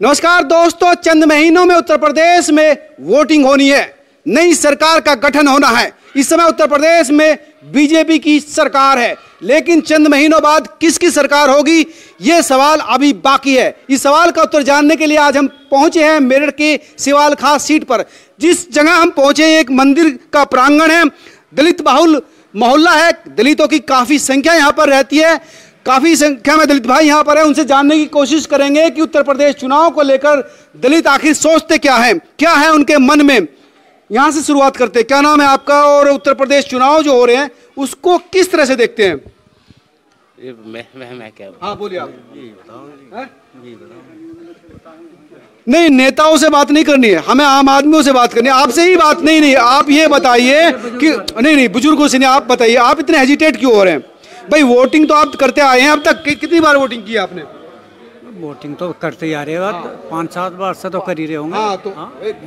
नमस्कार दोस्तों, चंद महीनों में उत्तर प्रदेश में वोटिंग होनी है, नई सरकार का गठन होना है। इस समय उत्तर प्रदेश में बीजेपी की सरकार है, लेकिन चंद महीनों बाद किसकी सरकार होगी, यह सवाल अभी बाकी है। इस सवाल का उत्तर जानने के लिए आज हम पहुंचे हैं मेरठ के सिवाल खास सीट पर। जिस जगह हम पहुंचे एक मंदिर का प्रांगण है, दलित बहुल मोहल्ला है, दलितों की काफी संख्या यहां पर रहती है, काफी संख्या में दलित भाई यहां पर है। उनसे जानने की कोशिश करेंगे कि उत्तर प्रदेश चुनाव को लेकर दलित आखिर सोचते क्या है उनके मन में। यहां से शुरुआत करते हैं। क्या नाम है आपका और उत्तर प्रदेश चुनाव जो हो रहे हैं उसको किस तरह से देखते हैं? मैं क्या हाँ बोलिए आप। नहीं, नेताओं से बात नहीं करनी है, हमें आम आदमियों से बात करनी है। आपसे ही बात नहीं, आप ये बताइए कि नहीं बुजुर्गों से नहीं, आप बताइए आप इतने हेजिटेट क्यों हो रहे हैं? भाई वोटिंग तो आप करते आए हैं, अब तक कितनी बार वोटिंग की आपने? वोटिंग तो करते ही आ रहे हो, 5-7 बार से तो कर ही रहे होंगे। हाँ, तो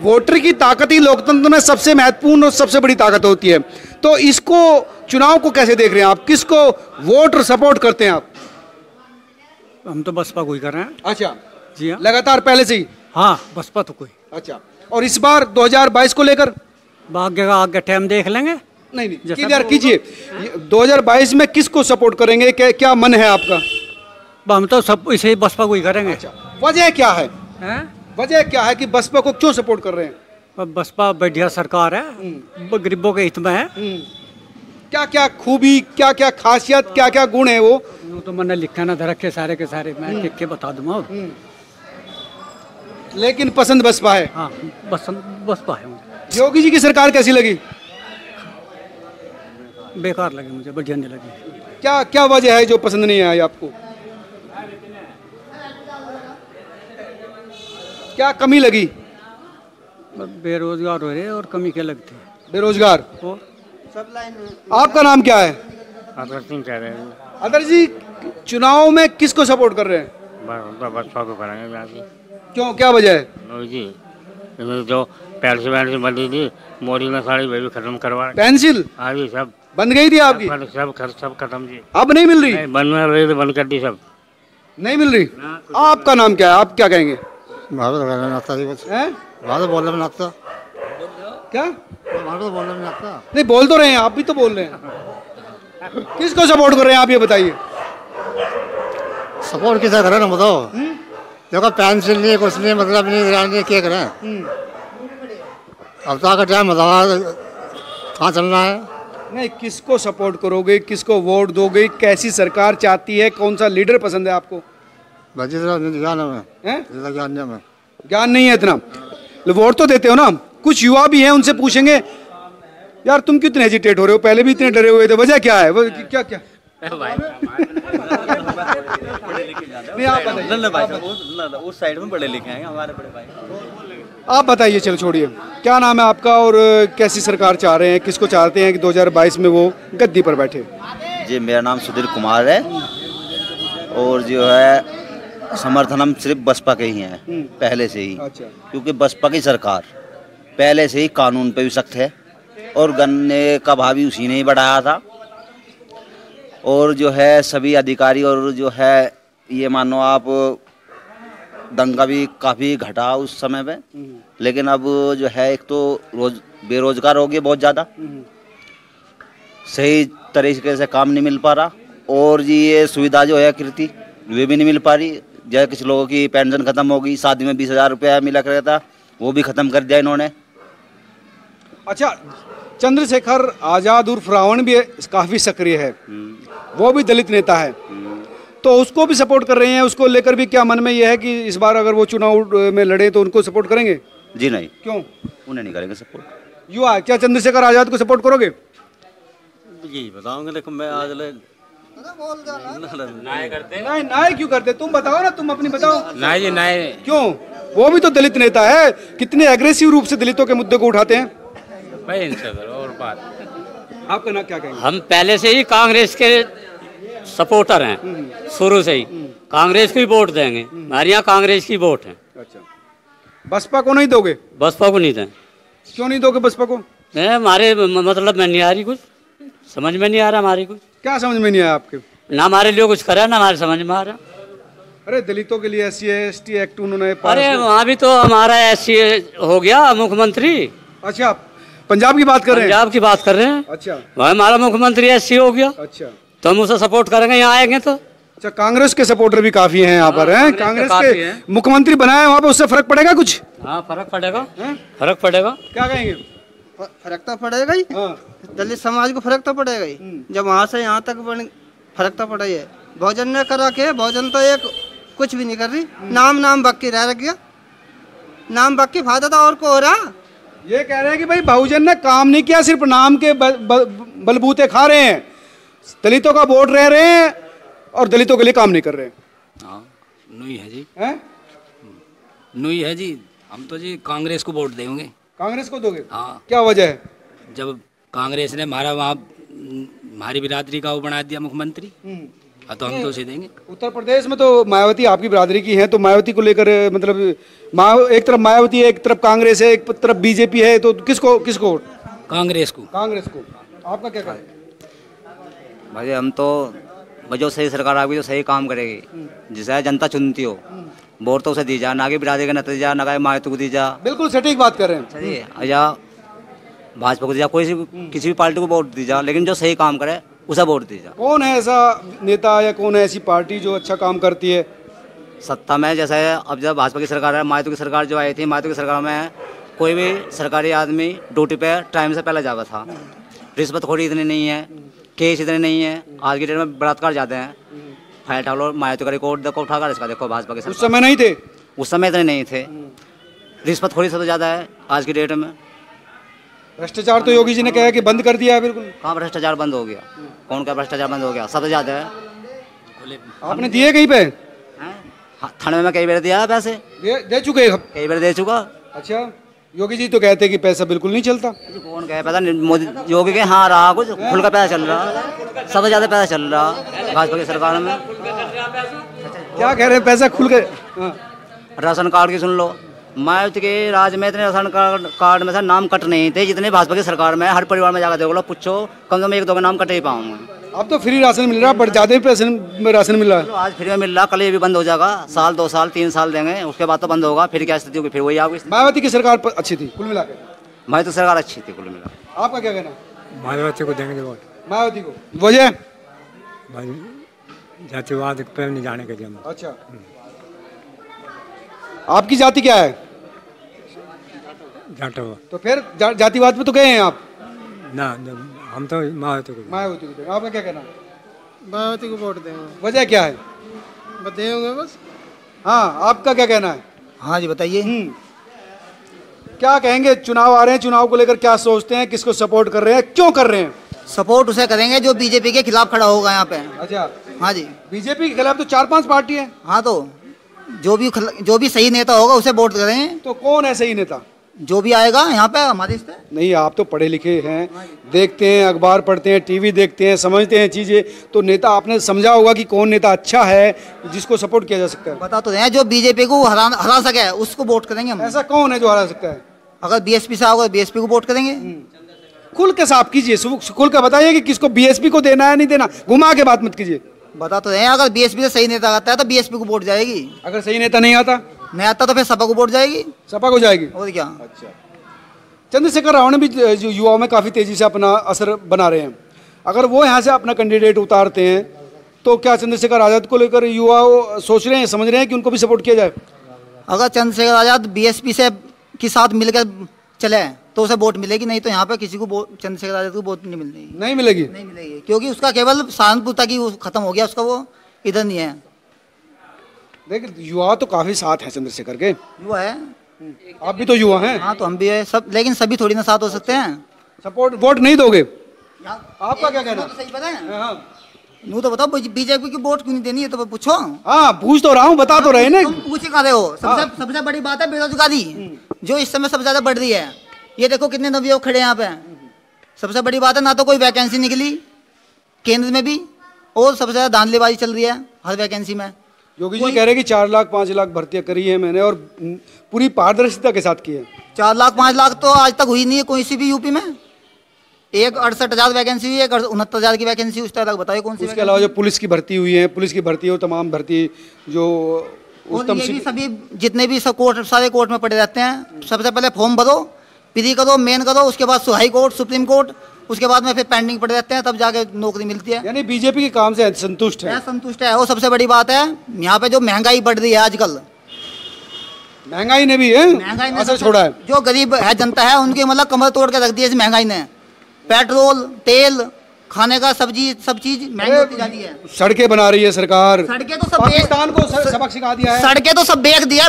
वोटर की ताकत ही लोकतंत्र में सबसे महत्वपूर्ण और सबसे बड़ी ताकत होती है। तो इसको चुनाव को कैसे देख रहे हैं आप? किसको वोट सपोर्ट करते हैं आप? हम तो बसपा को ही कर रहे हैं। अच्छा जी हाँ, लगातार पहले से ही? हाँ बसपा तो कोई। अच्छा, और इस बार 2022 को लेकर भाग्य का आगे टाइम देख लेंगे। नहीं क्लियर कीजिए, 2022 में किसको सपोर्ट करेंगे? क्या मन है आपका? हम तो सब इसे बसपा को ही करेंगे। अच्छा, वजह क्या है? वजह क्या है कि बसपा को क्यों सपोर्ट कर रहे हैं? बसपा बढ़िया सरकार है, गरीबों के हित में है। क्या क्या खूबी, क्या क्या खासियत, क्या क्या गुण है वो तो मैंने लिखा ना धरख के सारे मैं लिख के बता दूंगा। लेकिन पसंद बसपा है। हाँ बसपा है मुझे। योगी जी की सरकार कैसी लगी? बेकार लगी मुझे, बढ़िया नहीं लगी। क्या क्या वजह है जो पसंद नहीं आई आपको? क्या कमी लगी? बेरोजगार हो रहे और कमी क्या लगती है? बेरोजगार और सब लाइन में। आपका नाम क्या है? आदर्श सिंह कह रहे हैं। आदर्श जी, चुनाव में किसको सपोर्ट कर रहे हैं? बसपा को करेंगे। क्यों, क्या वजह है? जी जो पेंसिल बंदी थी, मोदी ने सारी वही खत्म करवा। पेंसिल अभी सब बंद गई थी आपकी? सब खत्म जी। अब नहीं मिल रही? बंद में रही तो बंद कर दी, सब नहीं मिल रही। आपका नाम क्या है, आप क्या कहेंगे? क्या नहीं बोल तो रहे हैं, आप भी तो बोल रहे हैं। किसको सपोर्ट कर रहे हैं आप, ये बताइए। सपोर्ट किसा करें ना बताओ। देखो पेंसिल नहीं, कुछ नहीं, मतलब नहीं क्या करें। अब तो आकर टाइम बताओ कहाँ चलना है। नहीं, किसको सपोर्ट करोगे, किसको वोट दोगे, कैसी सरकार चाहती है, कौन सा लीडर पसंद है आपको? ज्ञान नहीं है इतना, वोट तो देते हो ना। कुछ युवा भी हैं, उनसे पूछेंगे यार तुम क्यों इतने हेजिटेट हो रहे हो, पहले भी इतने डरे हुए थे, वजह क्या है? क्या क्या नहीं आप बताइए। उस साइड में पढ़े लिखे हैं हमारे बड़े भाई। आप बताइए, चलो छोड़िए। क्या नाम है आपका और कैसी सरकार चाह रहे हैं, किसको चाहते हैं कि 2022 में वो गद्दी पर बैठे? जी मेरा नाम सुधीर कुमार है और जो है समर्थन हम सिर्फ बसपा के ही हैं पहले से ही। अच्छा। क्योंकि बसपा की सरकार पहले से ही कानून पे भी सख्त है और गन्ने का भाव भी उसी ने ही बढ़ाया था और जो है सभी अधिकारी और जो है ये मानो आप दंगा भी काफ़ी घटा उस समय में। लेकिन अब जो है एक तो बेरोजगार हो गए बहुत ज़्यादा, सही तरीके से काम नहीं मिल पा रहा और जी ये सुविधा जो है कृति वे भी नहीं मिल पा रही। जैसे कुछ लोगों की पेंशन खत्म हो गई, शादी में 20,000 रुपया मिला करता था, वो भी खत्म कर दिया इन्होंने। अच्छा, चंद्रशेखर आजाद उर्फ रावण भी काफी सक्रिय है, वो भी दलित नेता है, तो उसको भी सपोर्ट कर रहे हैं। उसको लेकर भी क्या मन में यह है कि इस बार अगर वो चुनाव में लड़े तो उनको सपोर्ट करेंगे? जी नहीं। क्यों? उन्हें नहीं करेंगे सपोर्ट। युवा क्या चंद्रशेखर आजाद को सपोर्ट करोगे? जी बताऊंगे, लेकिन मैं आज नाय क्यों करते? तुम बताओ ना, तुम अपनी बताओ। नाय जी नाय क्यों? वो भी तो दलित नेता है, कितने एग्रेसिव रूप से दलितों के मुद्दे को उठाते हैं भाई। इनसे करो और बात। आपका ना क्या कहेंगे? हम पहले से ही कांग्रेस के सपोर्टर हैं, शुरू से ही कांग्रेस को ही वोट देंगे। हमारे यहाँ कांग्रेस की वोट है। अच्छा, बसपा को नहीं दोगे? बसपा को नहीं दें। क्यों नहीं दोगे बसपा को? हमारे मतलब में नहीं आ रही, कुछ समझ में नहीं आ रहा हमारी। कुछ क्या समझ में नहीं आया आपके? ना हमारे लिए कुछ करा, ना हमारे समझ में आ रहा। अरे दलितों के लिए SC ST एक्ट उन्होंने पास अरे वहाँ भी तो हमारा SC हो गया मुख्यमंत्री। अच्छा, पंजाब की बात कर रहे हैं? पंजाब की बात कर रहे हैं। अच्छा, वहाँ हमारा मुख्यमंत्री SC हो गया, अच्छा, तो हम उसे सपोर्ट करेंगे यहाँ आएंगे तो। अच्छा, कांग्रेस के सपोर्टर भी काफी हैं यहाँ पर, हैं? कांग्रेस के मुख्यमंत्री बनाए वहाँ पे, उससे फर्क पड़ेगा कुछ? हाँ फर्क पड़ेगा, फर्क पड़ेगा। क्या कहेंगे? फर्क तो पड़ेगा ही, दलित समाज को फर्क तो पड़ेगा ही। जब वहाँ से यहाँ तक फर्क तो पड़ा ही है। भोजन ने करा के, भोजन तो एक कुछ भी नहीं कर रही, नाम बाकी रह गया, नाम बाकी फायदा तो और को हो रहा। ये कह रहे हैं कि भाई बहुजन ने काम नहीं किया, सिर्फ नाम के बलबूते खा रहे हैं, दलितों का वोट रह रहे हैं और दलितों के लिए काम नहीं कर रहे हैं। हाँ, नुई है जी, हैं? नुई है जी। हम तो जी कांग्रेस को वोट देंगे। कांग्रेस को दोगे? हाँ। क्या वजह है? जब कांग्रेस ने हमारा वहाँ हमारी बिरादरी का वो बना दिया मुख्यमंत्री, तो हम तो उसे देंगे। उत्तर प्रदेश में तो मायावती आपकी बिरादरी की है, तो मायावती को लेकर मतलब एक तरफ मायावती है, एक तरफ कांग्रेस है, एक तरफ बीजेपी है, तो किसको कांग्रेस को। कांग्रेस को। आपका क्या कहना है? भाई हम तो जो सही सरकार आएगी जो सही काम करेगी, जिसे जनता चुनती हो, वोट तो उसे दी जा, ना कि बिरादरी का नतीजा, ना कि मायावती को दी जा। बिल्कुल सटीक बात कर रहे हैं। सही, या भाजपा को दी जा, किसी भी पार्टी को वोट दी जा, लेकिन जो सही काम करे उसे वोट दी जा। कौन है ऐसा नेता या कौन है ऐसी पार्टी जो अच्छा काम करती है सत्ता में? जैसे अब जब भाजपा की सरकार है, मायावती की सरकार जो आई थी, मायावती की सरकार में कोई भी सरकारी आदमी ड्यूटी पे टाइम से पहले जाता था, रिश्वतखोरी इतनी नहीं है, केस इतने नहीं है। आज की डेट में बलात्कार ज़्यादा हैं, फाइल उठा लो, मायावती का रिकॉर्ड देखो, उठाकर इसका देखो, भाजपा के उस समय नहीं थे, उस समय इतने नहीं थे। रिश्वतखोरी सबसे ज़्यादा है आज की डेट में। भ्रष्टाचार तो योगी जी ने कहा कि बंद कर दिया है। बिल्कुल। कहाँ भ्रष्टाचार बंद हो गया? कौन का भ्रष्टाचार बंद हो गया? सबसे ज़्यादा है। आपने दिए कहीं पे? थाने में कई बार दिया है पैसे, दे चुके, कई बार दे चुका। अच्छा, योगी जी तो कहते हैं कि पैसा बिल्कुल नहीं चलता। कौन कहे पैसा? मोदी योगी के हाँ रहा, कुछ खुल का पैसा चल रहा, सबसे ज़्यादा पैसा चल रहा भाजपा की सरकार में। क्या कह रहे हैं? पैसा खुल गए। राशन कार्ड की सुन लो, मायावती के राज में इतने राशन कार्ड में से नाम कट नहीं थे जितने भाजपा की सरकार में। हर परिवार में जाकर देख लो, पूछो, कम से कम एक दो का नाम कट ही पाऊंगा। अब तो फ्री राशन मिल रहा है, बट ज़्यादा ही राशन मिल रहा है। आज फ्री में मिल रहा, कल ये भी बंद हो जाएगा, साल 2 साल 3 साल देंगे, उसके बाद तो बंद होगा। फिर क्या स्थिति होगी? फिर वही आगे। मायावती की सरकार अच्छी थी कुल मिलाकर? मायावती सरकार अच्छी थी कुल मिलाकर। आपका क्या कहना? मायावती को देंगे वोट। मायावती को। वजह? जातिवाद पे नहीं जाने के लिए। अच्छा, आपकी जाति क्या है? जाटो। तो फिर जातिवाद पे तो गए हैं आप ना? हम तो मायावती को। मायावती को। आपका क्या कहना? मायावती को वोट देंगे। वजह क्या है? देंगे बस। हाँ, आपका क्या कहना है? हाँ जी बताइए। क्या कहेंगे? चुनाव आ रहे हैं, चुनाव को लेकर क्या सोचते हैं? किसको सपोर्ट कर रहे हैं, क्यों कर रहे हैं? सपोर्ट उसे करेंगे जो बीजेपी के खिलाफ खड़ा होगा यहाँ पे। अच्छा, हाँ जी। बीजेपी के खिलाफ तो 4-5 पार्टी है। हाँ, तो जो भी सही नेता होगा उसे वोट करेंगे। तो कौन है सही नेता? जो भी आएगा यहाँ पे हमारे इस पे। नहीं, आप तो पढ़े लिखे हैं, देखते हैं, अखबार पढ़ते हैं, टीवी देखते हैं, समझते हैं चीजें, तो नेता आपने समझा होगा कि कौन नेता अच्छा है जिसको सपोर्ट किया जा सकता है। बता तो रहे हैं, जो बीजेपी को हरा सके उसको वोट करेंगे हम। ऐसा कौन है जो हरा सकता है? अगर बीएसपी से आओगे बीएसपी को वोट करेंगे। खुल के साफ कीजिए, खुल के बताइए कि किसको बीएसपी को देना है, नहीं देना, घुमा के बात मत कीजिए। बता तो रहे हैं, अगर बीएसपी से सही नेता आता है तो बीएसपी को वोट जाएगी। अगर सही नेता नहीं आता तो फिर सपा को वोट जाएगी। सपा को जाएगी। और क्या? अच्छा, चंद्रशेखर राव ने भी जो युवाओं में काफ़ी तेज़ी से अपना असर बना रहे हैं, अगर वो यहाँ से अपना कैंडिडेट उतारते हैं तो क्या चंद्रशेखर आज़ाद को लेकर युवा सोच रहे हैं, समझ रहे हैं कि उनको भी सपोर्ट किया जाए? अगर चंद्रशेखर आज़ाद बीएसपी से के साथ मिलकर चले तो उसे वोट मिलेगी, नहीं तो यहाँ पे किसी को चंद्रशेखर आज़ाद को वोट नहीं मिलेगी। नहीं मिलेगी? नहीं मिलेगी, क्योंकि उसका केवल सहारनपुर तक ही खत्म हो गया, उसका वो इधर नहीं है। देखिए, युवा तो काफ़ी साथ हैं चंद्रशेखर के। युवा है, आप भी तो युवा हैं। हाँ, तो हम भी है सब, लेकिन सभी थोड़ी ना साथ हो सकते हैं। सपोर्ट वोट नहीं दोगे? आपका क्या कहना? सही पता है। हाँ, नू तो बताओ बीजेपी की वोट क्यों नहीं देनी है, तो पूछो। हाँ, पूछ तो रहा हूँ, बता तो रहे ना। तुम पूछ ही कह रहे हो। सबसे बड़ी बात है बेरोजगारी, जो इस समय सबसे ज्यादा बढ़ रही है। ये देखो कितने नवयुवक खड़े यहाँ पे। सबसे बड़ी बात है, ना तो कोई वैकेंसी निकली केंद्र में भी, और सबसे ज्यादा धांधलीबाजी चल रही है हर वैकेंसी में। योगी जी कह रहे हैं कि 4 लाख 5 लाख भर्तियां करी है मैंने और पूरी पारदर्शिता के साथ की है। 4 लाख 5 लाख तो आज तक हुई नहीं है कोई सी भी यूपी में। एक 68,000 वैकेंसी हुई है, एक 69,000 की वैकेंसी, उस तरह बताइए कौन सी। उसके अलावा जो पुलिस की भर्ती हुई है, पुलिस की भर्ती हो, तमाम भर्ती जो उत्तम ये भी सभी जितने भी सब कोर्ट सारे कोर्ट में पड़े रहते हैं। सबसे पहले फॉर्म भरो, प्री करो, मेन करो, उसके बाद हाई कोर्ट, सुप्रीम कोर्ट, उसके बाद में फिर पेंडिंग पड़े रहते हैं, तब जाके नौकरी मिलती है। यानी बीजेपी के काम से संतुष्ट है? संतुष्ट है। वो सबसे बड़ी बात है यहाँ पे जो महंगाई बढ़ रही है आजकल, महंगाई ने भी महंगाई ने असर छोड़ा है। जो गरीब है जनता है उनकी मतलब कमर तोड़ के रख दी है इस महंगाई ने। पेट्रोल, तेल, खाने का सब्जी, सब चीज महंगी होती जा रही है। सड़कें बना रही है सरकार, सड़कें तो सब पाकिस्तान को सबक सिखा दिया है। सड़कें तो सब बेच दिया।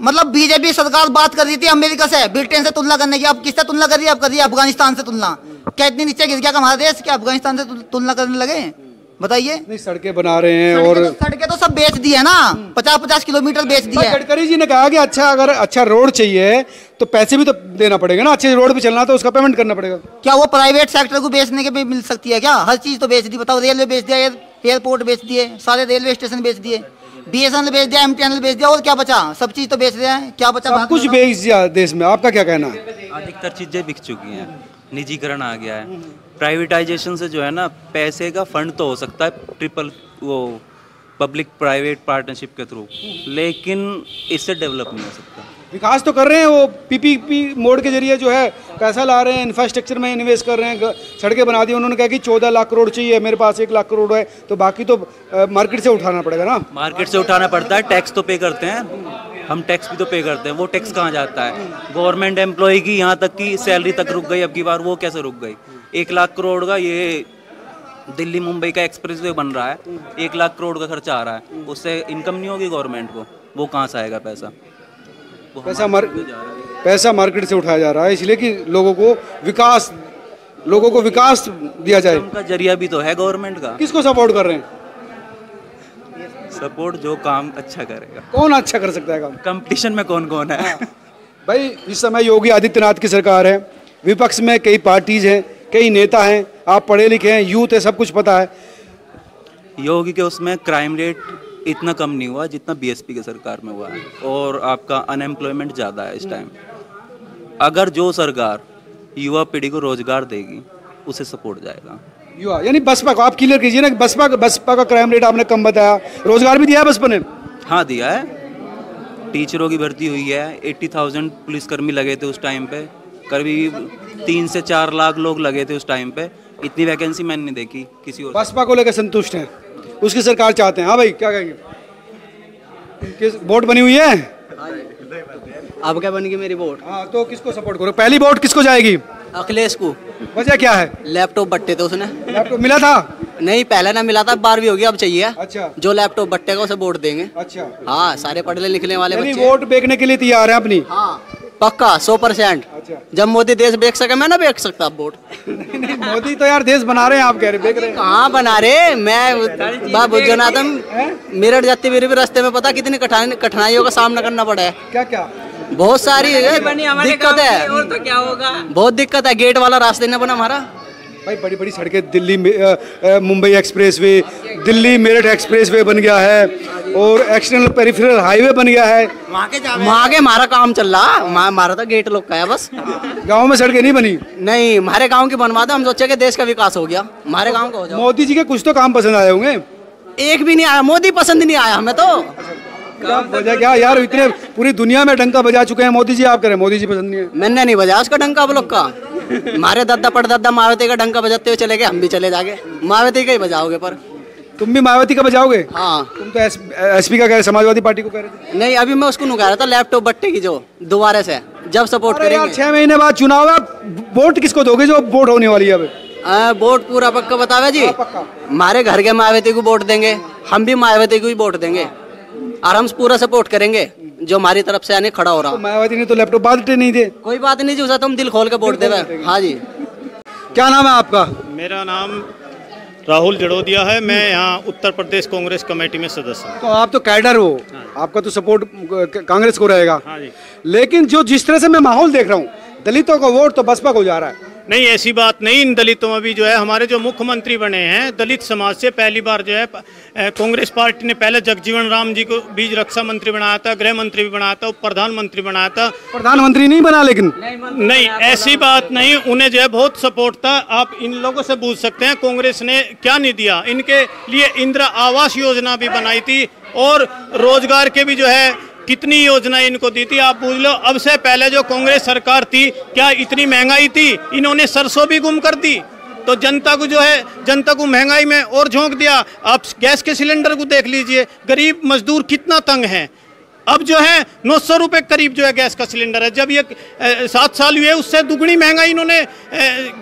मतलब बीजेपी सरकार बात कर रही थी अमेरिका से, ब्रिटेन से तुलना करने की, अब किससे तुलना कर रही है? अब कर रही है अफगानिस्तान से तुलना। क्या इतनी नीचे गिर गया हमारा देश, क्या अफगानिस्तान से तुलना करने लगे? बताइए। नहीं, सड़कें बना रहे हैं और सड़कें तो सब बेच दी है ना, 50-50 किलोमीटर बेच दी है। गडकरी जी ने कहा कि अगर अच्छा रोड चाहिए तो पैसे भी तो देना पड़ेगा ना, अच्छे रोड पे चलना तो उसका पेमेंट करना पड़ेगा। क्या वो प्राइवेट सेक्टर को बेचने के भी मिल सकती है क्या? हर चीज तो बेच दी। बताओ, रेलवे बेच दिया, एयरपोर्ट बेच दिए, सारे रेलवे स्टेशन बेच दिए, BSNL बेच दिया, MTNL बेच दिया, और क्या बचा? सब चीज तो बेच रहे हैं, क्या बचा? सब कुछ बेच दिया देश में। आपका क्या कहना है? अधिकतर चीजें बिक चुकी हैं, निजीकरण आ गया है। प्राइवेटाइजेशन से जो है ना, पैसे का फंड तो हो सकता है पब्लिक प्राइवेट पार्टनरशिप के थ्रू, लेकिन इससे डेवलप नहीं हो सकता। विकास तो कर रहे हैं, वो PPP मोड के जरिए जो है पैसा ला रहे हैं, इंफ्रास्ट्रक्चर में इन्वेस्ट कर रहे हैं, सड़कें बना दी। उन्होंने कहा कि 14 लाख करोड़ चाहिए, मेरे पास 1 लाख करोड़ है, तो बाकी तो मार्केट से उठाना पड़ेगा ना। मार्केट से उठाना पड़ता है, टैक्स तो पे करते हैं हम, टैक्स भी तो पे करते हैं। वो टैक्स कहाँ जाता है? गवर्नमेंट एम्प्लॉय की यहाँ तक की सैलरी तक रुक गई अब की बार। वो कैसे रुक गई? 1 लाख करोड़ का ये दिल्ली मुंबई का एक्सप्रेसवे बन रहा है, 1 लाख करोड़ का खर्चा आ रहा है, उससे इनकम नहीं होगी गवर्नमेंट को। वो कहाँ से आएगा पैसा? पैसा मार्केट से उठाया जा रहा है, इसलिए कि लोगों को विकास दिया जाए। उनका जरिया भी तो है गवर्नमेंट का। किसको सपोर्ट कर रहे हैं? सपोर्ट जो काम अच्छा करेगा। कौन अच्छा कर सकता है काम? कंपटीशन में कौन कौन है? भाई, इस समय योगी आदित्यनाथ की सरकार है, विपक्ष में कई पार्टीज हैं, कई नेता हैं, आप पढ़े लिखे हैं, यूथ है, सब कुछ पता है। योगी के उसमें क्राइम रेट इतना कम नहीं हुआ जितना BSP के सरकार में हुआ है, और आपका अनएम्प्लॉयमेंट ज़्यादा है इस टाइम। अगर जो सरकार युवा पीढ़ी को रोजगार देगी, उसे सपोर्ट जाएगा। युवा यानी बसपा को आप क्लियर कीजिए ना, बसपा का क्राइम रेट आपने कम बताया, रोजगार भी दिया है बसपा ने? हाँ, दिया है। टीचरों की भर्ती हुई है, 80,000 पुलिसकर्मी लगे थे उस टाइम पे, करीब 3 से 4 लाख लोग लगे थे उस टाइम पे। इतनी वैकेंसी मैंने नहीं देखी किसी और। बसपा को लेकर संतुष्ट हैं, उसकी सरकार चाहते हैं। हाँ भाई, क्या कहेंगे? किस वोट बनी हुई है? अब क्या बनेगी मेरी वोट? हाँ, तो किसको सपोर्ट करो? पहली वोट किसको जाएगी? अखिलेश को। वजह क्या है? लैपटॉप बट्टे थे उसने। लैपटॉप मिला था? नहीं, पहले ना मिला था, 12वीं हो गई, अब चाहिए। अच्छा। जो लैपटॉप बट्टेगा उसे वोट देंगे। अच्छा। हाँ, सारे पढ़ने लिखने वाले बच्चे वोट बेचने के लिए तैयार है अपनी? हाँ, पक्का 100%। अच्छा। जब मोदी देश बेच सके, मैं ना बेच सकता वोट। नहीं, मोदी तो यार देश बना रहे हैं, आप कह रहे बेच रहे हैं। कहाँ बना रहे? मैं बाबू जनार्दन मेरठ जाते मेरे भी रास्ते में पता कितनी कठिनाइयों का सामना करना पड़ा है। क्या? बहुत सारी दिक्कत है, और तो क्या होगा? बहुत दिक्कत है, गेट वाला रास्ते न बना हमारा। भाई, बड़ी बड़ी सड़कें, दिल्ली मुंबई एक्सप्रेसवे, दिल्ली मेरठ एक्सप्रेसवे बन गया है, और एक्सटर्नल पेरिफेरल हाईवे बन गया है। वहाँ के हमारा काम चल रहा, हमारा तो गेट लोग का है बस। गांव में सड़कें नहीं बनी? नहीं, हमारे गांव की बनवा दो, हम सोचे कि देश का विकास हो गया, हमारे गांव का हो जाए। मोदी जी के कुछ तो काम पसंद आए होंगे? एक भी नहीं आया, मोदी पसंद नहीं आया हमें तो। क्या वजह क्या यार? इतने पूरी दुनिया में डंका बजा चुके हैं मोदी जी, आप कह रहे हैं मोदी जी पसंद नहीं है? मैंने नहीं बजाया उसका डंका आप लोग का। हमारे दादा परदादा मायावती का डंका बजाते हुए चले गए, हम भी चले जागे, मायावती का ही बजाओगे। पर तुम भी मायावती का बजाओगे? हाँ। तुम तो SP का कह रहे, समाजवादी पार्टी को कह रहे थे। नहीं, अभी मैं उसको नुका रहा था, लैपटॉप बट्टे की, जो दोबारा से जब सपोर्ट करेंगे। 6 महीने बाद चुनाव है, वोट किसको दोगे जो वोट होने वाली है अब? वोट पूरा पक्का बतावे जी। हमारे घर के मायावती को वोट देंगे, हम भी मायावती को ही वोट देंगे, और हम पूरा सपोर्ट करेंगे जो हमारी तरफ से आने खड़ा हो रहा। तो मायावती ने तो लैपटॉप बांटे नहीं थे। कोई बात नहीं जी, उसे तुम दिल खोल के वोट देवे। हाँ जी। क्या नाम है आपका? मेरा नाम राहुल जड़ोदिया है, मैं यहाँ उत्तर प्रदेश कांग्रेस कमेटी में सदस्य हूँ। तो आप तो कैडर हो, आपका तो सपोर्ट कांग्रेस को रहेगा। हाँ जी। लेकिन जिस तरह से मैं माहौल देख रहा हूँ, दलितों का वोट तो बसपा को जा रहा है, नहीं, ऐसी बात नहीं। इन दलितों में भी जो है हमारे जो मुख्यमंत्री बने हैं दलित समाज से, पहली बार जो है कांग्रेस पार्टी ने पहले जगजीवन राम जी को बीज रक्षा मंत्री बनाया था, गृह मंत्री भी बनाया था, प्रधानमंत्री बनाया था। प्रधानमंत्री नहीं बना, लेकिन नहीं, ऐसी बात नहीं। उन्हें जो है बहुत सपोर्ट था। आप इन लोगों से पूछ सकते हैं कांग्रेस ने क्या नहीं दिया। इनके लिए इंदिरा आवास योजना भी बनाई थी और रोजगार के भी जो है कितनी योजना इनको दी थी, आप पूछ लो। अब से पहले जो कांग्रेस सरकार थी, क्या इतनी महंगाई थी? इन्होंने सरसों भी गुम कर दी, तो जनता को जो है, जनता को महंगाई में और झोंक दिया। आप गैस के सिलेंडर को देख लीजिए, गरीब मजदूर कितना तंग है। अब जो है 900 रुपए करीब जो है गैस का सिलेंडर है। जब ये 7 साल हुए उससे दुगनी महंगाई इन्होंने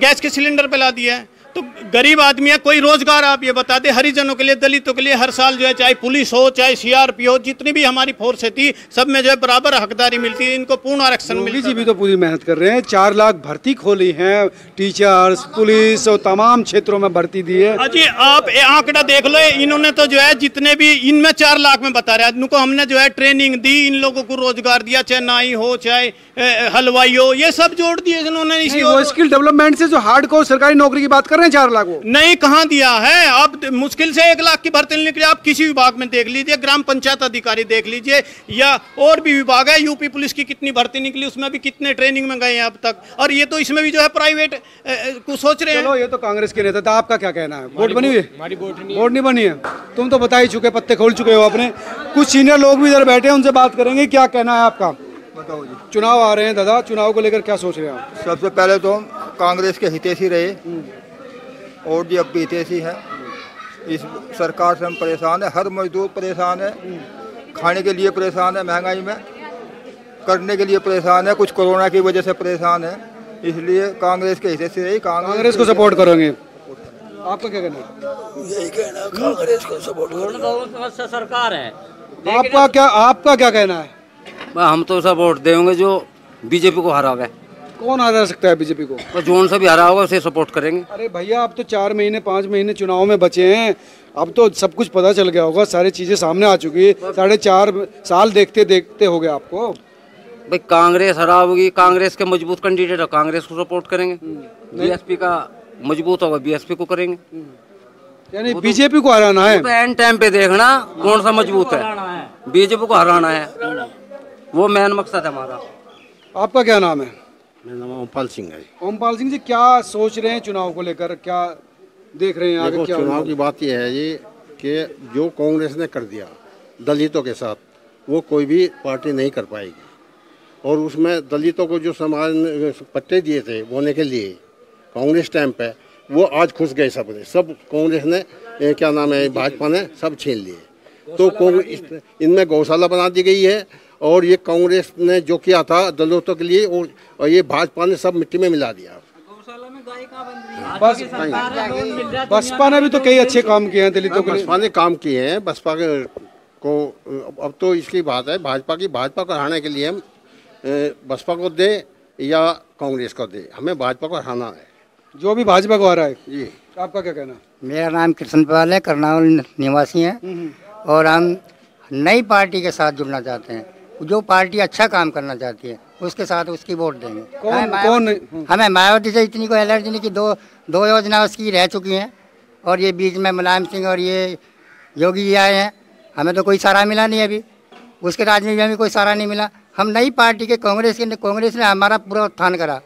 गैस के सिलेंडर पे ला दिया है। तो गरीब आदमी है, कोई रोजगार आप ये बता दे हरिजनों के लिए, दलितों के लिए हर साल जो है, चाहे पुलिस हो चाहे सीआरपी हो, जितनी भी हमारी फोर्स थी, सब में जो है बराबर हकदारी मिलती है। इनको पूर्ण आरक्षण मिलता है। जी भी तो पूरी मेहनत कर रहे हैं, 4 लाख भर्ती खोली है, टीचर्स, पुलिस और तमाम क्षेत्रों में भर्ती दी है। अजी आप आंकड़ा देख लो, इन्होंने तो जो है जितने भी इनमें 4 लाख में बता रहे हैं, इनको हमने जो है ट्रेनिंग दी, इन लोगों को रोजगार दिया, चाहे नाई हो चाहे हलवाई हो, ये सब जोड़ दिए इन्होंने। इसी स्किल डेवलपमेंट से जो हार्डकोर सरकारी नौकरी की बात कर रहे हैं, 4 लाख वो नहीं, कहाँ दिया है। आप मुश्किल से 1 लाख की भर्ती निकली। आप किसी विभाग में देख लीजिए, ग्राम पंचायत अधिकारी देख लीजिए, या और भी विभाग है, यूपी पुलिस की कितनी भर्ती निकली, उसमें भी कितने ट्रेनिंग में गए हैं अब तक। और ये तो इसमें भी जो है प्राइवेट को सोच रहे हैं। चलो, ये तो कांग्रेस के नेता था, आपका क्या कहना है? वोट बनी हुई है? हमारी वोट नहीं बनी है। तुम तो बता ही चुके, पत्ते खोल चुके हो अपने। कुछ सीनियर लोग भी इधर बैठे हैं, उनसे बात करेंगे। क्या कहना है आपका? बताओ जी। चुनाव आ रहे हैं दादा, चुनाव को लेकर क्या सोच रहे हैं आप? सबसे पहले तो कांग्रेस के हितैषी रहे और जी अब भी हितैषी है। इस सरकार से हम परेशान है, हर मजदूर परेशान है, खाने के लिए परेशान है, महंगाई में करने के लिए परेशान है, कुछ कोरोना की वजह से परेशान है। इसलिए कांग्रेस के हितैषी रही, कांग्रेस को सपोर्ट करोगे। आपका क्या कहना है? यही कहना, कांग्रेस को सपोर्ट करो। सरकार है। आपका क्या कहना है? हम तो सब वोट देंगे जो बीजेपी को हरा है। कौन हरा सकता है बीजेपी को? तो जोन से भी हरा होगा उसे सपोर्ट करेंगे। अरे भैया, अब तो 4 महीने 5 महीने चुनाव में बचे हैं, अब तो सब कुछ पता चल गया होगा, सारी चीजें सामने आ चुकी है। 4.5 साल देखते देखते हो गया आपको। भाई कांग्रेस हरा होगी, कांग्रेस के मजबूत कैंडिडेट है, कांग्रेस को सपोर्ट करेंगे। बीएसपी का मजबूत होगा, बीएसपी को करेंगे। यानी बीजेपी को हराना है। तो एंड टाइम पे देखना कौन सा मजबूत है। बीजेपी को हराना है, वो मेन मकसद है हमारा। आपका क्या नाम है? मेरा नाम ओमपाल सिंह है। ओमपाल सिंह जी, क्या सोच रहे हैं चुनाव को लेकर, क्या देख रहे हैं आगे? क्या चुनाव की बात यह है जी कि जो कांग्रेस ने कर दिया दलितों के साथ, वो कोई भी पार्टी नहीं कर पाएगी। और उसमें दलितों को जो समाज ने पट्टे दिए थे बोने के लिए कांग्रेस टाइम पे, वो आज खुश गए सब कांग्रेस ने, क्या नाम है, भाजपा ने सब छीन लिए। तो इनमें गौशाला बना दी गई है, और ये कांग्रेस ने जो किया था दलितों के लिए, और ये भाजपा ने सब मिट्टी में मिला दिया। बसपा ने भी तो कई अच्छे काम किए हैं दलितों के लिए। बसपा ने काम किए हैं, बसपा को अब तो इसकी बात है भाजपा की। भाजपा को हराने के लिए हम बसपा को दे या कांग्रेस को दे, हमें भाजपा को हराना है। जो भी भाजपा को हराए जी। आपका क्या कहना? मेरा नाम कृष्ण पाल है, करनाल निवासी हैं, और हम नई पार्टी के साथ जुड़ना चाहते हैं। जो पार्टी अच्छा काम करना चाहती है उसके साथ उसकी वोट देंगे। हमें मायावती से इतनी कोई एलर्जी नहीं कि दो योजना उसकी रह चुकी हैं, और ये बीच में मुलायम सिंह और ये योगी जी आए हैं, हमें तो कोई सहारा मिला नहीं अभी। उसके राज में भी हमें कोई सहारा नहीं मिला। हम नई पार्टी के कांग्रेस ने हमारा पूरा उत्थान करा,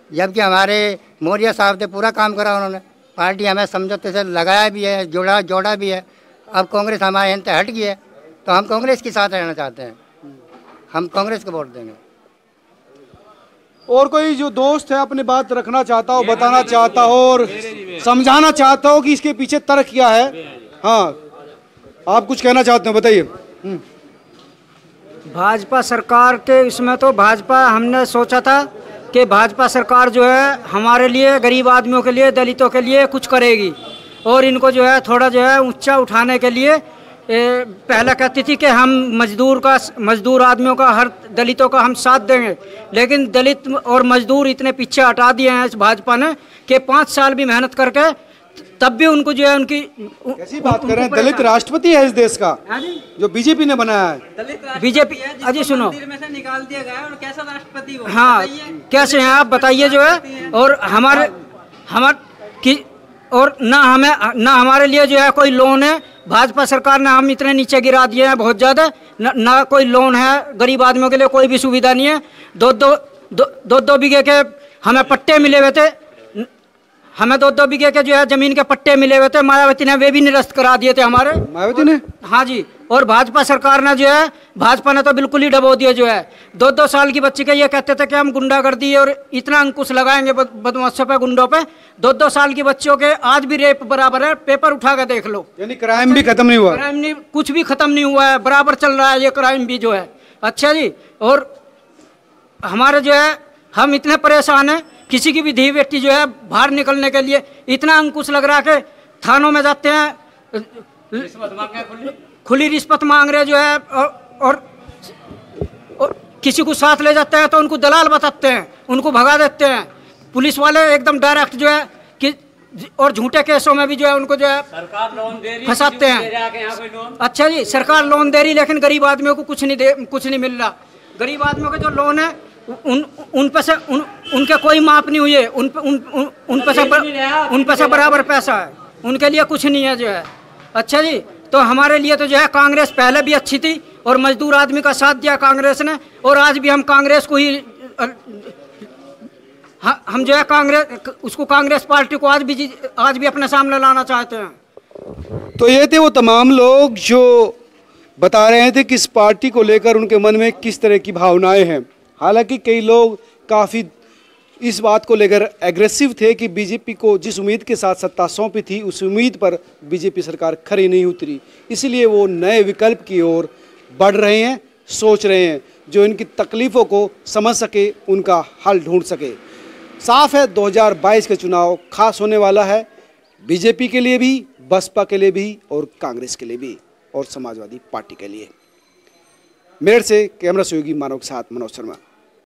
जबकि हमारे मौर्य साहब ने पूरा काम करा। उन्होंने पार्टी हमें समझौते से लगाया भी है, जोड़ा भी है। अब कांग्रेस हमारे यहाँ से हट गई है, तो हम कांग्रेस के साथ रहना चाहते हैं, हम कांग्रेस को वोट देंगे। और कोई जो दोस्त है अपनी बात रखना चाहता हो, बताना चाहता हो और समझाना चाहता हो कि इसके पीछे तर्क क्या है? हाँ, आप कुछ कहना चाहते हो, बताइए। भाजपा सरकार के इसमें तो भाजपा, हमने सोचा था कि भाजपा सरकार जो है हमारे लिए, गरीब आदमियों के लिए, दलितों के लिए कुछ करेगी, और इनको जो है थोड़ा जो है ऊंचा उठाने के लिए पहले कहती थी कि हम मजदूर आदमियों का, हर दलितों का हम साथ देंगे। लेकिन दलित और मजदूर इतने पीछे हटा दिए हैं इस भाजपा ने कि 5 साल भी मेहनत करके तब भी उनको जो है उनकी कैसी बात कर रहे हैं? दलित राष्ट्रपति है इस देश का, जो बीजेपी ने बनाया है। बीजेपी, अजी सुनो, से निकाल दिया गया और कैसा राष्ट्रपति हो? हाँ, कैसे हैं आप बताइए जो है। और हमारे और ना हमारे लिए जो है कोई लोन है। भाजपा सरकार ने हम इतने नीचे गिरा दिए हैं बहुत ज़्यादा। ना कोई लोन है, गरीब आदमियों के लिए कोई भी सुविधा नहीं है। दो बीघे के हमें पट्टे मिले हुए थे, हमें 2 बीघे के जो है जमीन के पट्टे मिले हुए थे। मायावती ने वे भी निरस्त करा दिए थे हमारे। मायावती ने? हाँ जी। और भाजपा सरकार ने जो है, भाजपा ने तो बिल्कुल ही डबो दिया जो है। 2 साल की बच्ची के ये कहते थे कि हम गुंडागर्दी और इतना अंकुश लगाएंगे बदमाशों पे, गुंडों पे। 2 साल की बच्चियों के आज भी रेप बराबर है, पेपर उठा के देख लो। यानी क्राइम भी खत्म नहीं हुआ? क्राइम नहीं, कुछ भी खत्म नहीं हुआ है, बराबर चल रहा है ये क्राइम भी जो है। अच्छा जी। और हमारे जो है, हम इतने परेशान हैं, किसी की भी धी बेटी जो है बाहर निकलने के लिए इतना अंकुश लग रहा है कि थानों में जाते हैं, खुली रिश्वत मांग रहे जो है। और किसी को साथ ले जाते हैं तो उनको दलाल बताते हैं, उनको भगा देते हैं पुलिस वाले एकदम डायरेक्ट जो है कि। और झूठे केसों में भी जो है उनको जो है फंसाते हैं। अच्छा जी, सरकार लोन दे रही, लेकिन गरीब आदमियों को कुछ नहीं मिल रहा। गरीब आदमियों के जो लोन है उन पे से उनके कोई माप नहीं हुई है। उन पे से बराबर पैसा है, उनके लिए कुछ नहीं है जो है। अच्छा जी, तो हमारे लिए तो जो है कांग्रेस पहले भी अच्छी थी और मजदूर आदमी का साथ दिया कांग्रेस ने। और आज भी हम कांग्रेस को ही, हम जो है कांग्रेस पार्टी को आज भी अपने सामने लाना चाहते हैं। तो ये थे वो तमाम लोग जो बता रहे थे कि इस पार्टी को लेकर उनके मन में किस तरह की भावनाएं हैं। हालांकि कई लोग काफ़ी इस बात को लेकर एग्रेसिव थे कि बीजेपी को जिस उम्मीद के साथ सत्ता सौंपी थी उस उम्मीद पर बीजेपी सरकार खरी नहीं उतरी, इसलिए वो नए विकल्प की ओर बढ़ रहे हैं, सोच रहे हैं जो इनकी तकलीफ़ों को समझ सके, उनका हल ढूंढ सके। साफ है 2022 के चुनाव खास होने वाला है, बीजेपी के लिए भी, बसपा के लिए भी और कांग्रेस के लिए भी और समाजवादी पार्टी के लिए। मेरठ से कैमरा सहयोगी मानव के साथ मनोज शर्मा।